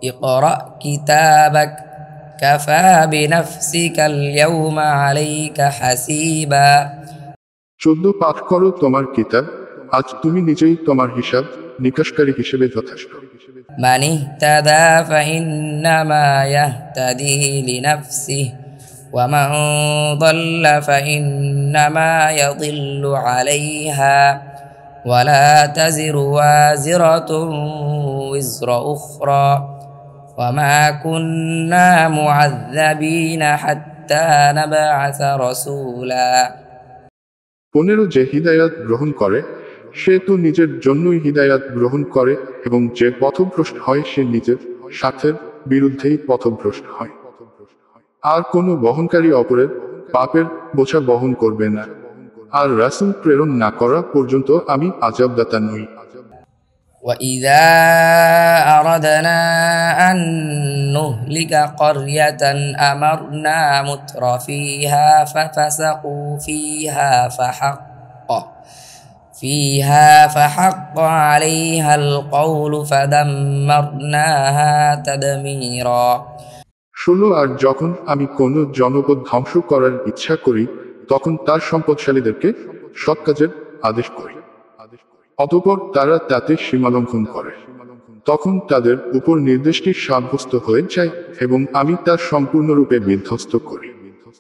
ইকরা কিতাবাক কাফা বিনাফসিকাল ইয়াউমা আলাইকা হাসিবা। 14 পাঠ করো তোমার কিতাব, আজ তুমি নিজেই তোমার হিসাব নিকাশকারী হিসেবে যথেষ্ট। মান ইহতাদা ফাইন্নামা ইয়াহতাদি লিনাফসিহি ওয়া মান দাল্লা ফাইন্নামা ইয়াদিল্লু আলাইহা ওয়া লা তাজিরু ওয়াজিরাতুন উযরা উখরা ওয়া মা কুন্না মুআযযাবিনা হাত্তা নাবআসা রাসূলা। 15 যে হিদায়াত গ্রহণ করে সে তো নিজের জন্যই হিদায়াত গ্রহণ করে, এবং যে পথভ্রষ্ট হয় সে নিজের স্বার্থের বিরুদ্ধেই পথভ্রষ্ট হয়। আর কোনো বহনকারী অপরের পাপের বোঝা বহন করবে না, আর রাসূল প্রেরণ না করা পর্যন্ত আমি আযাবদাতা নই। وَإِذَا أَرَدْنَا أَن نُّهْلِكَ قَرْيَةً أَمَرْنَا مُتْرَفِيهَا فَفَسَقُوا فِيهَا فَحَقَّ عَلَيْهَا الْقَوْلُ فَدَمَّرْنَاهَا تَدْمِيرًا। 16 আর যখন আমি কোনো জনপদ ধ্বংস করার ইচ্ছা করি তখন তার সম্পদশালীদেরকে সৎ কাজের আদেশ করি, অতঃপর তারা তাতে সীমালঙ্ঘন করে, তখন তাদের উপর নির্দেশটি সাব্যস্ত হয়ে যায় এবং আমি তা সম্পূর্ণরূপে বিধ্বস্ত করি।